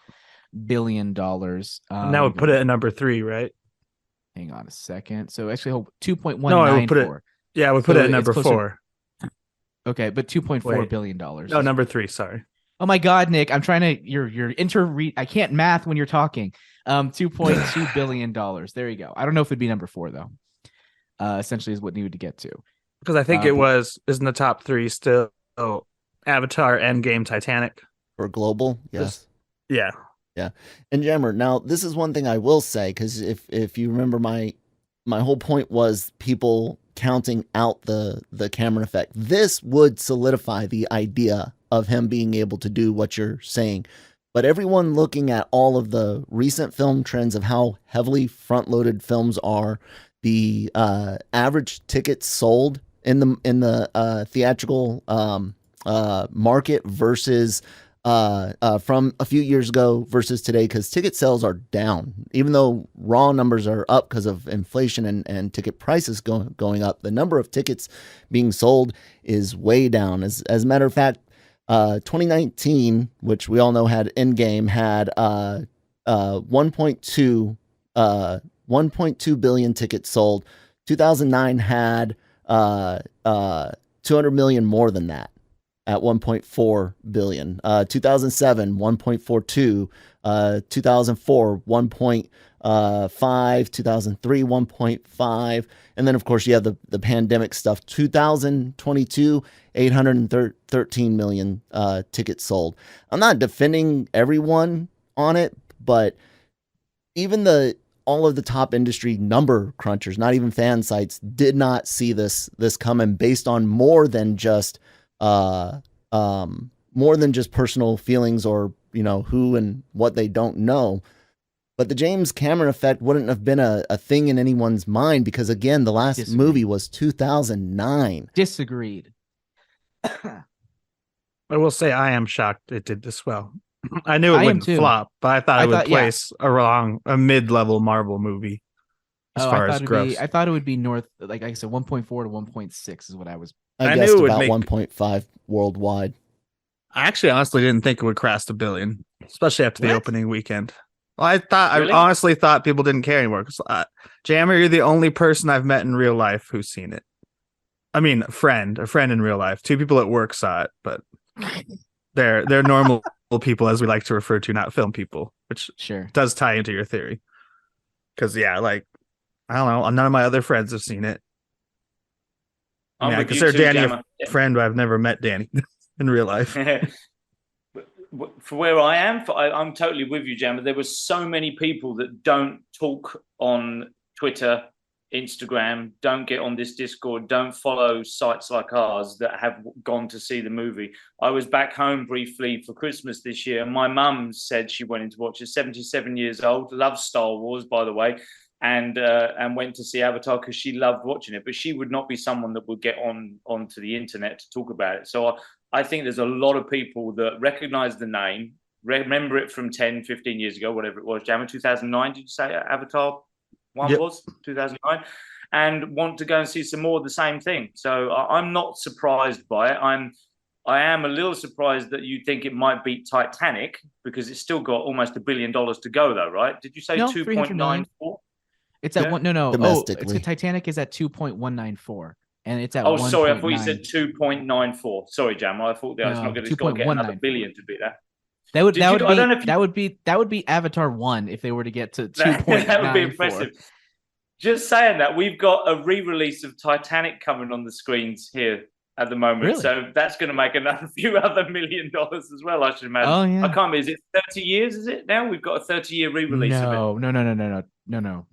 billion. That would put it at number 3, right? Hang on a second. So actually, 2.194. No, I would put it. Yeah, I would put it at number 4. Okay, but $2.4 billion. No, number 3. Sorry. Oh my God, Nick! I'm trying to. You're I can't math when you're talking. $2.2 billion. There you go. I don't know if it'd be number 4 though. Essentially is what needed to get to. Because I think it was in the top 3 still Avatar, Endgame, Titanic. For global, yes. Yeah. Yeah. And Jammer, now this is one thing I will say, because if you remember, my whole point was people counting out the Cameron effect. This would solidify the idea of him being able to do what you're saying. But everyone looking at all of the recent film trends of how heavily front-loaded films are, the average tickets sold in the theatrical market versus from a few years ago versus today, because ticket sales are down. Even though raw numbers are up because of inflation and ticket prices going up, the number of tickets being sold is way down. As a matter of fact, 2019, which we all know had Endgame, had 1.2 billion tickets sold. 2009 had 200 million more than that, at 1.4 billion. 2007, 1.42. 2004, 1.5. 2003, 1.5. And then, of course, you have the pandemic stuff. 2022, 813 million tickets sold. I'm not defending everyone on it, but even all of the top industry number crunchers, not even fan sites, did not see this coming, based on more than just personal feelings, or who and what they don't know. But the James Cameron effect wouldn't have been a thing in anyone's mind, because again, the last movie was 2009. Disagreed. I will say I am shocked it did this well. I knew it wouldn't flop, but I thought it would place a mid-level Marvel movie as far as gross. I thought it would be north, like I said, 1.4 to 1.6 is what I was. I guessed about 1.5 worldwide. I actually honestly didn't think it would cross 1 billion, especially after the opening weekend. Well, I honestly thought people didn't care anymore. Because Jammer, you're the only person I've met in real life who's seen it. I mean, a friend in real life. 2 people at work saw it, but they're normal people, as we like to refer to, not film people, which does tie into your theory. Because I don't know, none of my other friends have seen it. I consider Danny a friend, but I've never met Danny in real life. For where I am, I'm totally with you, Jammer. There were so many people that don't talk on Twitter, Instagram, don't get on this Discord, don't follow sites like ours, that have gone to see the movie. I was back home briefly for Christmas this year, and my mum said she went in to watch it. 77 years old, loves Star Wars, by the way, and went to see Avatar because she loved watching it. But she would not be someone that would get onto the internet to talk about it. So I think there's a lot of people that recognize the name, remember it from 10, 15 years ago, whatever it was. Jammer, 2009, did you say Avatar 1 was? 2009? And want to go and see some more of the same thing. So I'm not surprised by it. I am a little surprised that you think it might beat Titanic, because it's still got almost $1 billion to go, though, right? Did you say 2.94? It's at one. No. Domestically. Titanic is at 2.194. And it's at sorry, I thought you said 2.94. Sorry, Jam. I thought that was not going to get another billion to beat that. That would be Avatar 1 if they were to get to 2.94. That would be impressive. Just saying that, we've got a re-release of Titanic coming on the screens here at the moment. Really? So that's going to make another few other $1 million as well, I should imagine. Oh, yeah. I can't remember. Is it 30 years, is it now? We've got a 30-year re-release of it. No.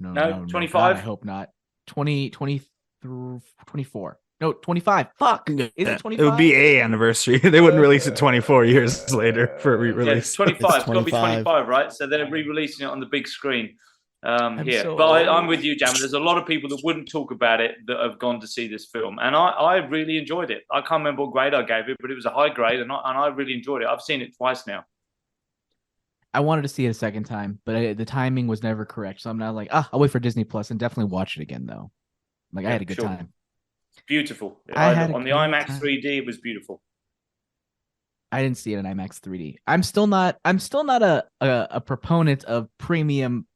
25? I hope not. 24. No, 25. Fuck. Is it 25? It would be a anniversary. They wouldn't release it 24 years later for a re-release. Yeah, 25. It's got to be 25, right? So they're re-releasing it on the big screen here. So but I'm with you, Jam. There's a lot of people that wouldn't talk about it that have gone to see this film. And I really enjoyed it. I can't remember what grade I gave it, but it was a high grade, and I really enjoyed it. I've seen it twice now. I wanted to see it a second time, but the timing was never correct. So I'm not like, I'll wait for Disney Plus and definitely watch it again, though. I had a good time. Beautiful. On the IMAX 3D, it was beautiful. I didn't see it in IMAX 3D. I'm still not a proponent of premium,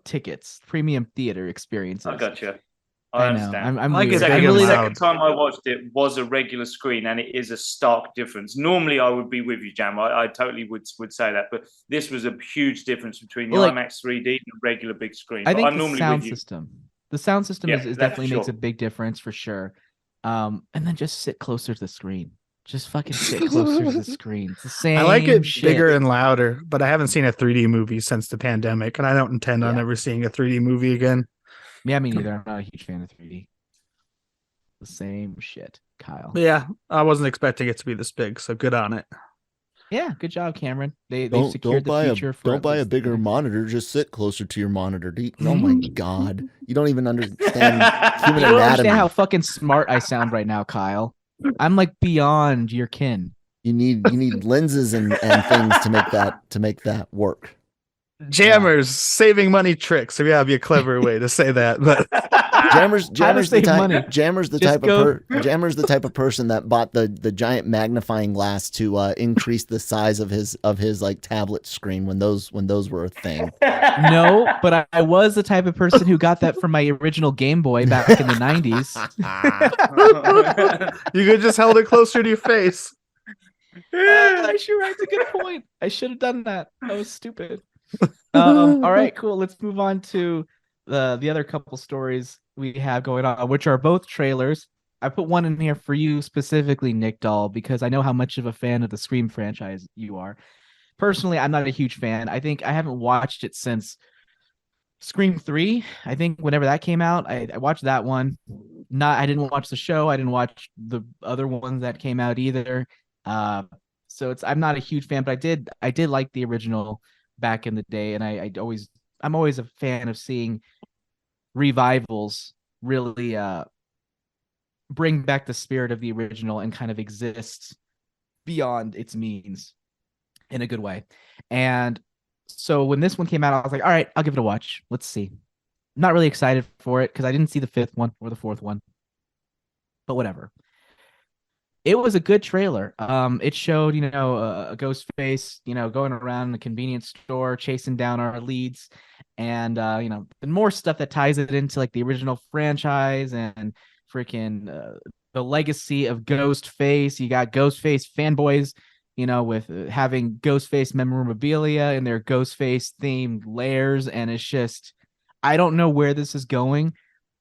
tickets, premium theater experiences. I got you. I understand. I'm like weird. the second time I watched it was a regular screen, and it is a stark difference. Normally, I would be with you, Jam. I totally would say that, but this was a huge difference between the IMAX 3D and the regular big screen. I think I'm normally sound with you. The sound system is definitely sure. makes a big difference for sure. And then just sit closer to the screen. Just fucking sit closer to the screen. It's the same. I like it shit. bigger and louder, but I haven't seen a 3D movie since the pandemic, and I don't intend on Yeah. ever seeing a 3D movie again. Yeah, me neither. I'm not a huge fan of 3D. The same shit, Kyle. Yeah, I wasn't expecting it to be this big, so good on it. Yeah, good job, Cameron. They've Don't secured buy the a future for don't at buy a least bigger the next- monitor. Just sit closer to your monitor. Oh my god, you don't even understand You human don't anatomy. understand how fucking smart I sound right now, Kyle. I'm like beyond your kin. You need lenses and things to make that work. Jammers saving money tricks. Or yeah, it'd be a clever way to say that. But Jammer's the save money. type. Jammer's the Just type of person that bought the giant magnifying glass to increase the size of his like tablet screen when those were a thing. No, but I was the type of person who got that from my original Game Boy back in the 90s. you could just held it closer to your face. That's a good point. I should have done that. That was stupid. All right, cool. Let's move on to the other couple stories we have going on, which are both trailers. I put one in here for you specifically, Nick Dahl, because I know how much of a fan of the Scream franchise you are. Personally, I'm not a huge fan. I think I haven't watched it since Scream 3. I think whenever that came out, I watched that one. I didn't watch the show. I didn't watch the other ones that came out either. So I'm not a huge fan, but I did like the original back in the day, and I'm always a fan of seeing revivals really bring back the spirit of the original and kind of exist beyond its means in a good way. And so when this one came out, I was like, all right, I'll give it a watch. Let's see. I'm not really excited for it because I didn't see the 5th one or the 4th one, but whatever. It was a good trailer. It showed, a ghost face, going around a convenience store, chasing down our leads, and and more stuff that ties it into like the original franchise and freaking the legacy of Ghostface. You got Ghostface fanboys, with having Ghostface memorabilia in their Ghostface themed lairs, and it's just, I don't know where this is going,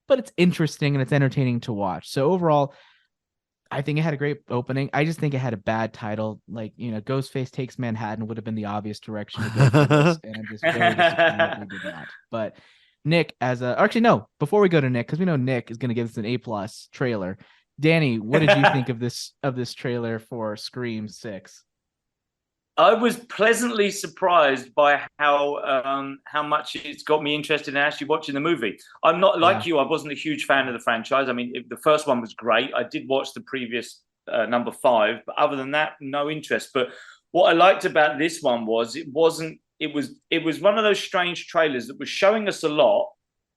but it's interesting and it's entertaining to watch. So overall, I think it had a great opening. I just think it had a bad title. Like, Ghostface Takes Manhattan would have been the obvious direction to go for this, and I'm just very disappointed they did not. But Nick, actually no, before we go to Nick, because we know Nick is going to give us an A+ trailer. Danny, what did you think of this trailer for Scream 6? I was pleasantly surprised by how much it's got me interested in actually watching the movie. I'm not like you. I wasn't a huge fan of the franchise. I mean, the first one was great. I did watch the previous number 5, but other than that, no interest. But what I liked about this one was it was one of those strange trailers that was showing us a lot,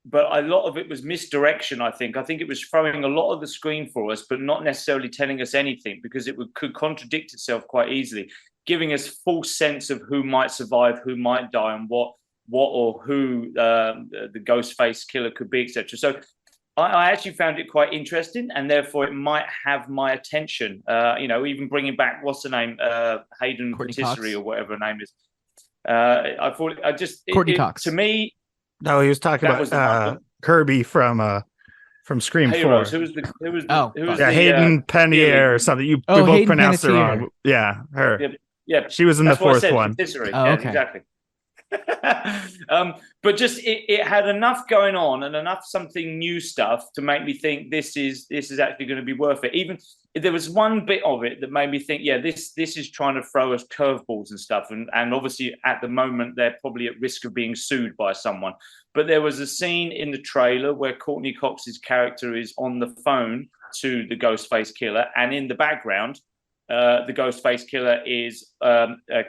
but a lot of it was misdirection. I think it was throwing a lot of the screen for us, but not necessarily telling us anything because it could contradict itself quite easily, giving us false sense of who might survive, who might die, and what or who the Ghostface killer could be, etc. So I actually found it quite interesting, and therefore it might have my attention. Even bringing back, what's the name, Hayden Patisserie or whatever her name is. I thought Courtney Cox. To me. No, he was talking about Kirby from Scream 4. Who was Hayden Panettiere or something. We both Hayden pronounced it Panettiere. wrong. Yeah, her. Yeah, she was in the 4th one. Oh, okay. Exactly. But just it had enough going on and enough something new stuff to make me think this is actually going to be worth it. Even if there was one bit of it that made me think, this is trying to throw us curveballs and stuff, and obviously at the moment they're probably at risk of being sued by someone. But there was a scene in the trailer where Courtney Cox's character is on the phone to the Ghostface killer, and in the background, the Ghostface killer is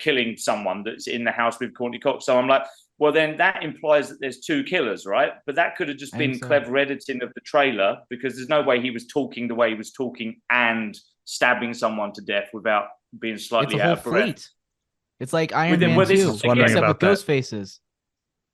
killing someone that's in the house with Courtney Cox. So I'm like, well, then that implies that there's 2 killers, right? But that could have just been clever editing of the trailer, because there's no way he was talking the way he was talking and stabbing someone to death without being slightly out of breath. It's like Iron Man 2, except with ghost faces.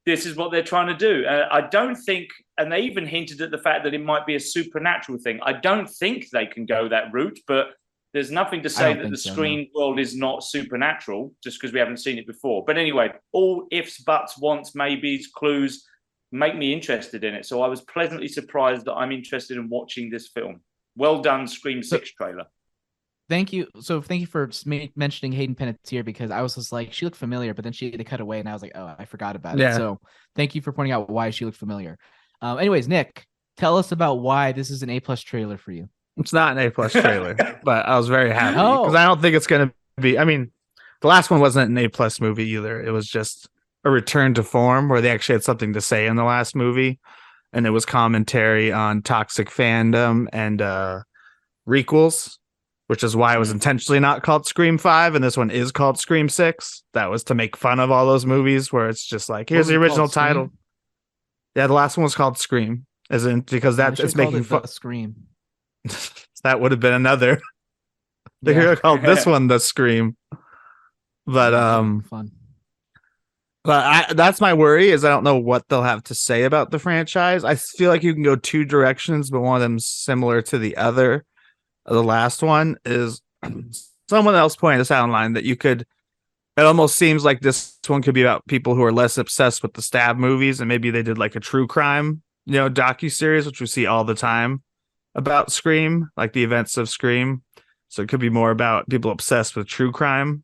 This is what they're trying to do. I don't think, and they even hinted at the fact that it might be a supernatural thing. I don't think they can go that route, but there's nothing to say that the screen world is not supernatural just because we haven't seen it before. But anyway, all ifs, buts, wants, maybes, clues make me interested in it. So I was pleasantly surprised that I'm interested in watching this film. Well done, Scream 6 trailer. Thank you. So thank you for mentioning Hayden Panettiere, because I was just like, she looked familiar, but then they cut away, and I was like, oh, I forgot about it. So thank you for pointing out why she looked familiar. Anyways, Nick, tell us about why this is an A+ trailer for you. It's not an A+ trailer, but I was very happy because I don't think it's going to be. I mean, the last one wasn't an A+ movie either. It was just a return to form where they actually had something to say in the last movie, and it was commentary on toxic fandom and requels, which is why it was intentionally not called Scream 5, and this one is called Scream 6. That was to make fun of all those mows where it's just like, here's the original title. Yeah, the last one was called Scream, as in because it's making fun. Scream. That would have been another. They could have called this one the Scream. But fun. But that's my worry, is I don't know what they'll have to say about the franchise. I feel like you can go two directions, but one of them's similar to the other. The last one is someone else pointed this out online that it almost seems like this one could be about people who are less obsessed with the stab movies, and maybe they did like a true crime, docuseries, which we see all the time about Scream, like the events of Scream. So it could be more about people obsessed with true crime,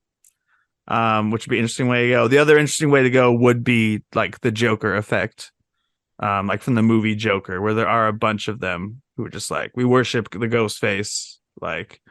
which would be an interesting way to go. The other interesting way to go would be like the Joker effect, like from the movie Joker, where there are a bunch of them who are just like, we worship the ghost face, like,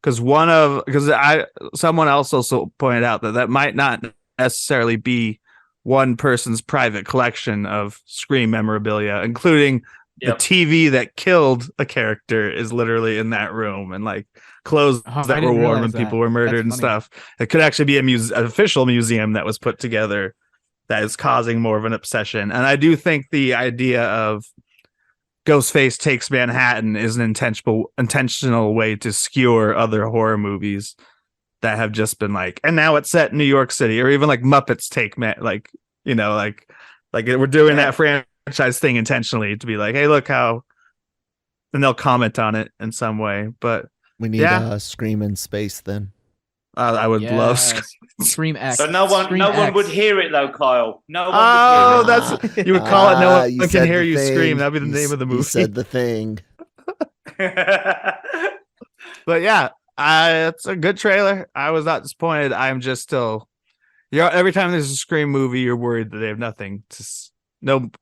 someone else also pointed out that might not necessarily be one person's private collection of Scream memorabilia, including the TV that killed a character is literally in that room, and like clothes that were worn when people were murdered and stuff. It could actually be an official museum that was put together that is causing more of an obsession. And I do think the idea of Ghostface Takes Manhattan is an intentional way to skewer other horror movies that have just been like, and now it's set in New York City, or even like Muppets Take like we're doing that franchise thing intentionally to be like, hey, look how, and they'll comment on it in some way. But we need Scream in space then. I would love Scream X. So no one would hear it though, Kyle. No one would hear it. You would call it No One Can Hear You Scream. That'd be the name of the movie. You said the thing. But yeah, it's a good trailer. I was not disappointed. I'm just still, every time there's a Scream movie, you're worried that they have nothing to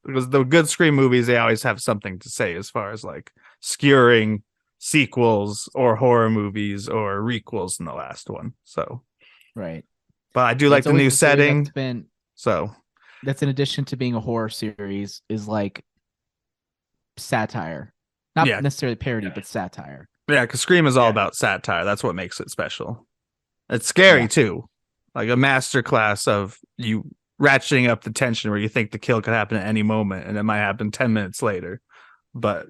because the good Scream movies, they always have something to say as far as like skewering sequels or horror movies or requels in the last one. So right, but I do like the new setting. So that's in addition to being a horror series, is like satire, not necessarily parody, but satire. Yeah, because Scream is all about satire. That's what makes it special. It's scary too, like a masterclass of you ratcheting up the tension where you think the kill could happen at any moment, and it might happen 10 minutes later. But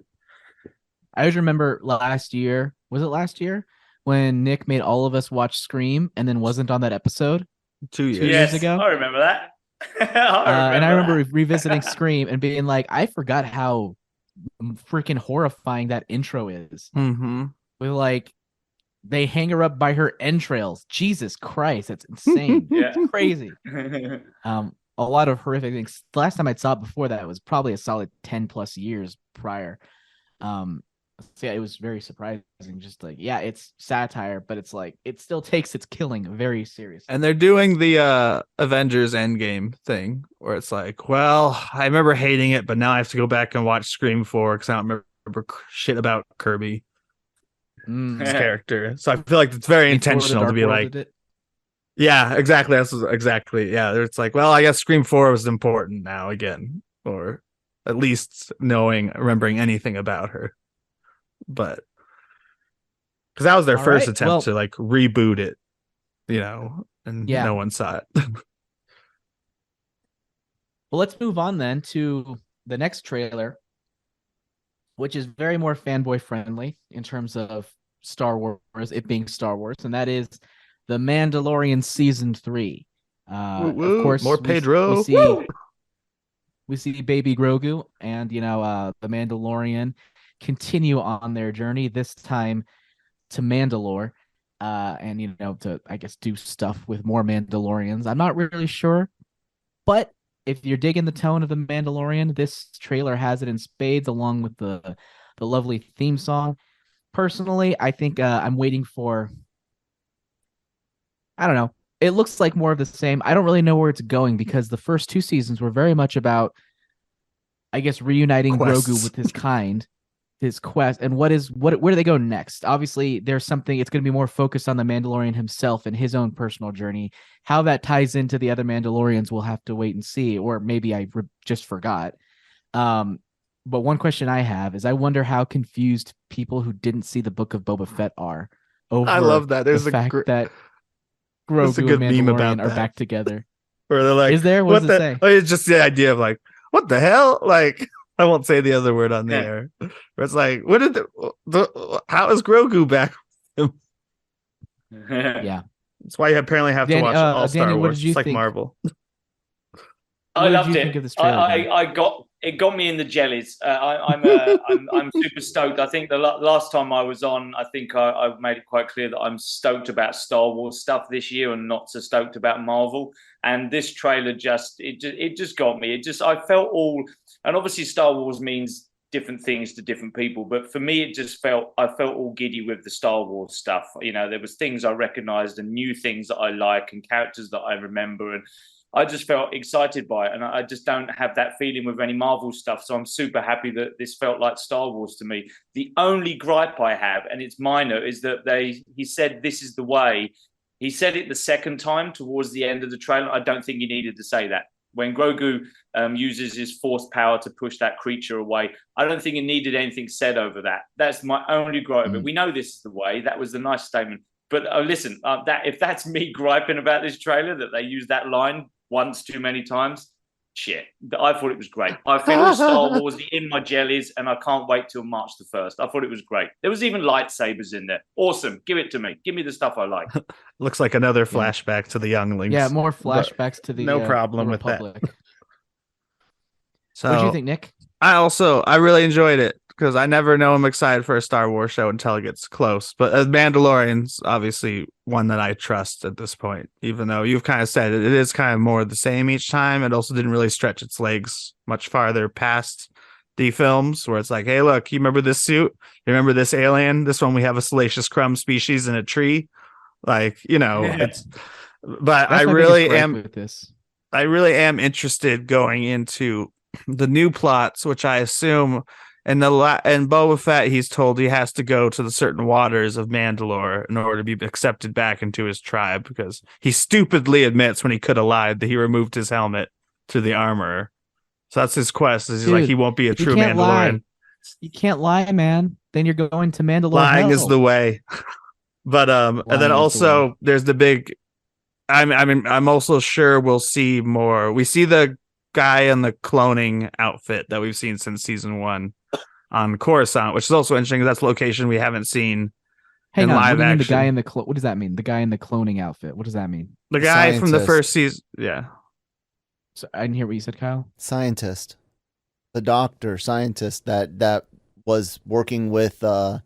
I always remember last year, was it last year, when Nick made all of us watch Scream and then wasn't on that episode? 2 years. 2 years ago. I remember that. I remember revisiting Scream and being like, I forgot how freaking horrifying that intro is. Mm-hmm. With like, they hang her up by her entrails. Jesus Christ, that's insane. Yeah. It's crazy. A lot of horrific things. The last time I saw it before that was probably a solid 10 plus years prior. So yeah, it was very surprising. Just like, it's satire, but it's like it still takes its killing very seriously. And they're doing the Avengers Endgame thing where it's like, well, I remember hating it, but now I have to go back and watch Scream 4 because I don't remember shit about Kirby, his character. So I feel like it's very intentional to be like, yeah, exactly. That's exactly. Yeah, it's like, well, I guess Scream 4 was important now again, or at least remembering anything about her. But because that was their first attempt to like reboot it, and no one saw it. Well, let's move on then to the next trailer, which is very more fanboy friendly in terms of Star Wars, it being Star Wars, and that is The Mandalorian Season 3. Of course, more Pedro. We see Baby Grogu and the Mandalorian continue on their journey, this time to Mandalore, and to, I guess, do stuff with more Mandalorians. I'm not really sure, but if you're digging the tone of The Mandalorian, this trailer has it in spades, along with the lovely theme song. Personally, I think I'm waiting for I don't know. It looks like more of the same. I don't really know where it's going because the first 2 seasons were very much about, I guess, reuniting Quests. Grogu with his kind, his quest, and where do they go next? Obviously, there's something. It's going to be more focused on the Mandalorian himself and his own personal journey. How that ties into the other Mandalorians, we'll have to wait and see. Or maybe I just forgot. But one question I have is, I wonder how confused people who didn't see the Book of Boba Fett are over I love that. There's the fact that there's a Grogu good and meme Mandalorian about are that. back together. Where they're like, Is there? What does it say? Oh, it's just the idea of like, what the hell? Like, I won't say the other word on the air. But it's like, what did how is Grogu back? Yeah. That's why you apparently have to Danny, watch all Star Danny, what Wars. did you It's like think? Marvel. I What did loved you it. think of this trailer, Dan? It got me in the jellies. I'm super stoked. I think the last time I was on, I think I made it quite clear that I'm stoked about Star Wars stuff this year and not so stoked about Marvel. And this trailer just got me. I felt all, and obviously Star Wars means different things to different people, but for me I felt all giddy with the Star Wars stuff. You know, there was things I recognized and new things that I like and characters that I remember, and I just felt excited by it, and I just don't have that feeling with any Marvel stuff. So I'm super happy that this felt like Star Wars to me. The only gripe I have, and it's minor, is that he said this is the way. He said it the second time towards the end of the trailer. I don't think he needed to say that. When Grogu uses his force power to push that creature away, I don't think he needed anything said over that. That's my only gripe. But we know this is the way. That was the nice statement. But listen, if that's me griping about this trailer, that they use that line once too many times, shit. I thought it was great. I feel Star Warsy in my jellies, and I can't wait till March the 1st. I thought it was great. There was even lightsabers in there. Awesome. Give it to me. Give me the stuff I like. Looks like another flashback to the younglings. Yeah, more flashbacks to the no problem the with that. Republic. So What do you think, Nick? I really enjoyed it because I never know I'm excited for a Star Wars show until it gets close. But as Mandalorian's obviously one that I trust at this point, even though you've kind of said it is kind of more the same each time. It also didn't really stretch its legs much farther past the films where it's like, hey, look, you remember this suit? You remember this alien? This one we have a salacious crumb species in a tree. Like, you know, it's but That's my biggest gripe with this. I really am interested going into the new plots, which I assume in Boba Fett, he's told he has to go to the certain waters of Mandalore in order to be accepted back into his tribe, because he stupidly admits when he could have lied that he removed his helmet to the armorer. So that's his quest. Is he's like, he won't be a true Mandalorian. Lie. You can't lie, man. Then you're going to Mandalore. Lying hell. is the way. But and then also there's the big. I'm also sure we'll see more. We see the guy in the cloning outfit that we've seen since season 1 on Coruscant, which is also interesting. That's a location we haven't seen in live action. The guy in the what does that mean? The guy in the cloning outfit. What does that mean? The guy from the first season. Yeah. So I didn't hear what you said, Kyle. Scientist, the doctor scientist that was working with the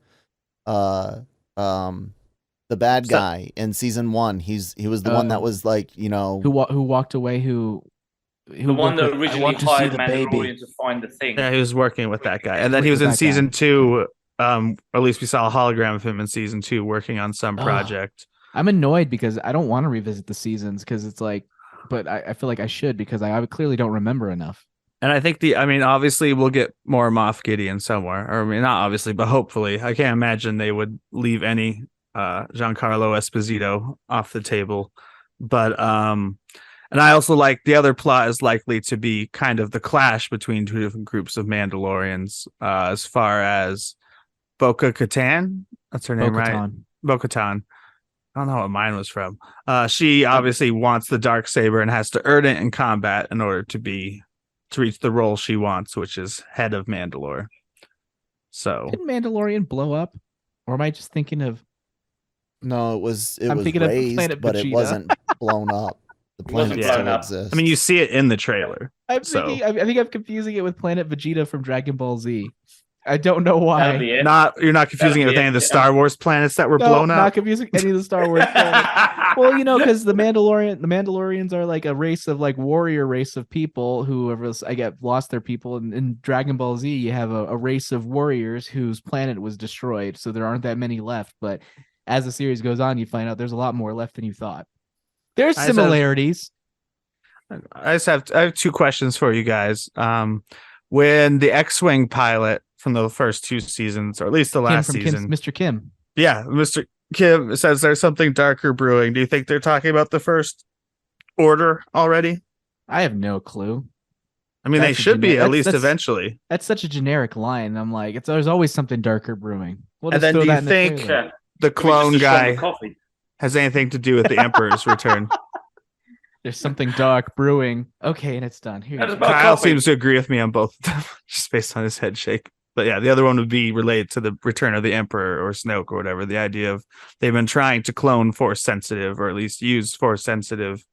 bad guy in season 1. He was the one that was like, you know, who walked away. The one that originally hired Mandalorian to find the thing. Yeah, he was working with that guy, and then he was in season 2. Or at least we saw a hologram of him in season 2 working on some project. I'm annoyed because I don't want to revisit the seasons because it's like, but I feel like I should because I clearly don't remember enough. And I think obviously we'll get more Moff Gideon somewhere, or not obviously, but hopefully. I can't imagine they would leave any Giancarlo Esposito off the table, but and I also like the other plot is likely to be kind of the clash between two different groups of Mandalorians, as far as Bo-Katan. That's her name, right? Bo-Katan. I don't know what mine was from. She obviously wants the Darksaber and has to earn it in combat in order to reach the role she wants, which is head of Mandalore. So did Mandalorian blow up, or am I just thinking of? No, it was thinking raised, of but it wasn't blown up. The planet still exists. I mean, you see it in the trailer. I think I'm confusing it with Planet Vegeta from Dragon Ball Z. I don't know why. You're not confusing it with any of the Star Wars planets that were blown up. Not confusing any of the Star Wars planets. Well, because the Mandalorians are like a race of like warrior race of people who lost their people. And in Dragon Ball Z, you have a race of warriors whose planet was destroyed, so there aren't that many left. But as the series goes on, you find out there's a lot more left than you thought. There's similarities. I have two questions for you guys. When the X-Wing pilot from the first two seasons, or at least the last season, Mr. Kim. Yeah, Mr. Kim says there's something darker brewing. Do you think they're talking about the First Order already? I have no clue. I mean, they should be at least eventually. That's such a generic line. I'm like, there's always something darker brewing. And then do you think the clone guy has anything to do with the Emperor's return? There's something dark brewing. Okay, and it's done. Kyle seems to agree with me on both of them, just based on his head shake. But yeah, the other one would be related to the return of the Emperor or Snoke or whatever. The idea of they've been trying to clone Force sensitive, or at least use Force sensitive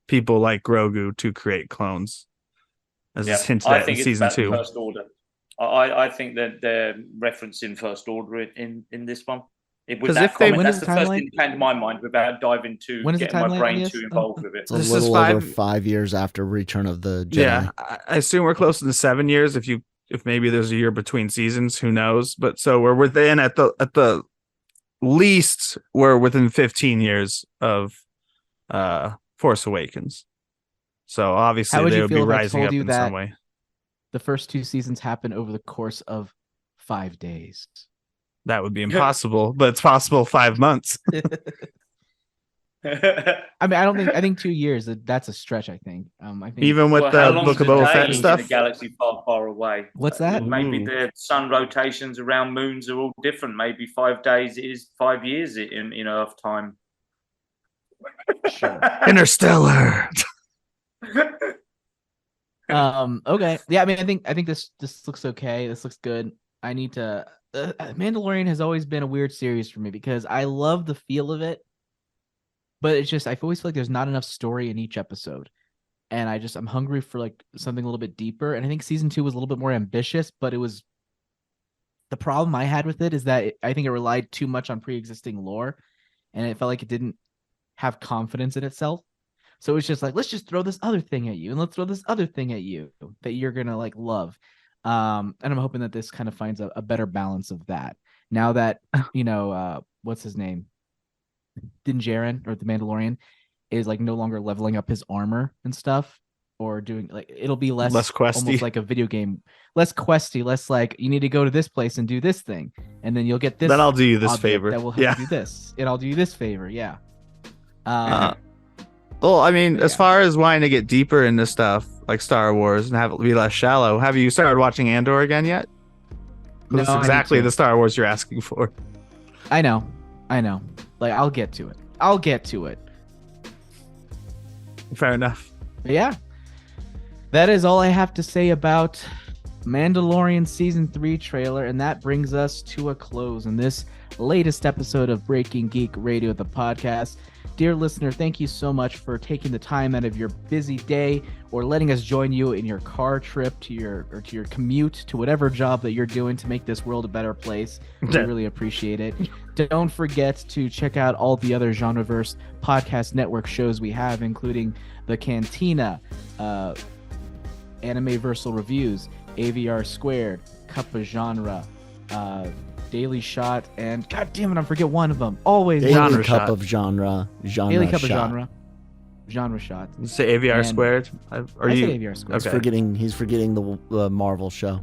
people like Grogu to create clones. As is hinted at in season 2. First Order. I think that they're referencing First Order in this one. With that comment, that's the first thing that came to my mind without diving to getting my brain too involved with it. It's a little over 5 years after Return of the Jedi. Yeah, I assume we're close to 7 years. If maybe there's a year between seasons, who knows? But so we're within at the least we're within 15 years of Force Awakens. So obviously they would be rising up in some way. The first 2 seasons happen over the course of 5 days. That would be impossible, but it's possible 5 months. I mean, I think 2 years. That's a stretch. I think. Even with the Book of Boba Fett stuff. In a galaxy far, far away. What's that? Maybe the sun rotations around moons are all different. Maybe 5 days is 5 years in Earth time. Sure. Interstellar. Okay. Yeah. I mean, I think this looks okay. This looks good. I need to. Mandalorian has always been a weird series for me because I love the feel of it. But it's just, I always feel like there's not enough story in each episode. And I'm hungry for like something a little bit deeper. And I think season 2 was a little bit more ambitious, but the problem I had with it is that I think it relied too much on pre-existing lore. And it felt like it didn't have confidence in itself. So it's just like, let's just throw this other thing at you. And let's throw this other thing at you that you're going to like love. And I'm hoping that this kind of finds a better balance of that. Now that, what's his name? Din Djarin, or the Mandalorian, is like no longer leveling up his armor and stuff, or doing like it'll be less questy, almost like a video game, less questy, less like you need to go to this place and do this thing, and then you'll get this. Then I'll do you this favor. That will help you do this, and I'll do you this favor. Yeah. Well, I mean, as far as wanting to get deeper into stuff like Star Wars and have it be less shallow, have you started watching Andor again yet? No, that's exactly the Star Wars you're asking for. I know. Like, I'll get to it. Fair enough. But yeah. That is all I have to say about Mandalorian Season 3 trailer, and that brings us to a close in this latest episode of Breaking Geek Radio, the podcast. Dear listener, thank you so much for taking the time out of your busy day or letting us join you in your car trip to your commute to whatever job that you're doing to make this world a better place. We really appreciate it. Don't forget to check out all the other Genreverse podcast network shows we have, including the Cantina, Anime-Versal Reviews, AVR Squared, Cup of Genre, Daily Shot, and God damn it, I forget one of them. Always Daily Genre Cup Shot. of Genre. Daily Cup Shot. of Genre. Genre Shot. You say AVR Squared? I say AVR Squared. Okay. He's forgetting the Marvel show.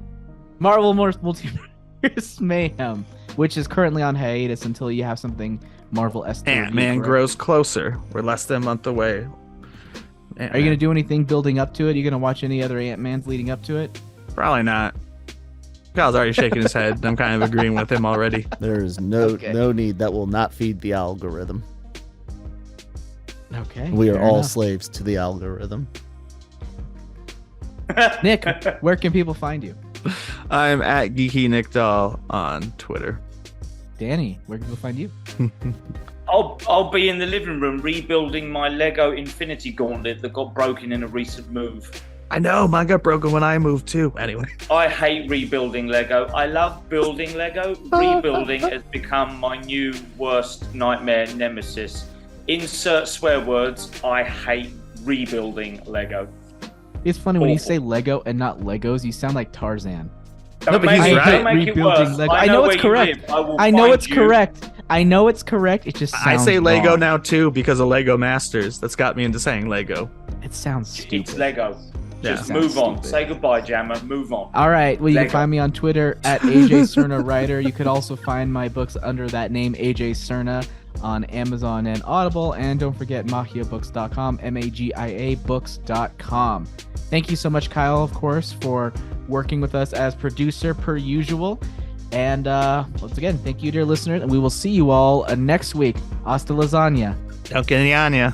Marvel Multiverse Mayhem, which is currently on hiatus until you have something Marvel-esque. Ant-Man grows closer. We're less than a month away. Are you going to do anything building up to it? Are you going to watch any other Ant-Mans leading up to it? Probably not. Kyle's already shaking his head. I'm kind of agreeing with him already. There is no need. That will not feed the algorithm. Okay. We are all slaves to the algorithm. Nick, where can people find you? I'm at Geeky Nick Doll on Twitter. Danny, where can people find you? I'll be in the living room rebuilding my Lego Infinity Gauntlet that got broken in a recent move. I know, mine got broken when I moved too. Anyway. I hate rebuilding Lego. I love building Lego. Rebuilding has become my new worst nightmare nemesis. Insert swear words. I hate rebuilding Lego. It's funny when you say Lego and not Legos, you sound like Tarzan. No, but he's right. Rebuilding Lego. I know it's correct. I know it's correct. I know it's correct. It just I sounds say Lego wrong. now too because of Lego Masters. That's got me into saying Lego. It sounds stupid. It's Lego. Yeah. Just Sounds move on. stupid. Say goodbye, Jammer. Move on. All right. Well, you Lego. can find me on Twitter at AJ Cerna Writer. You could also find my books under that name, AJ Cerna, on Amazon and Audible. And don't forget magiabooks.com, MAGIA books.com. Thank you so much, Kyle, of course, for working with us as producer per usual. And once again, thank you, dear listeners. And we will see you all next week. Hasta lasagna. Don't get any on ya.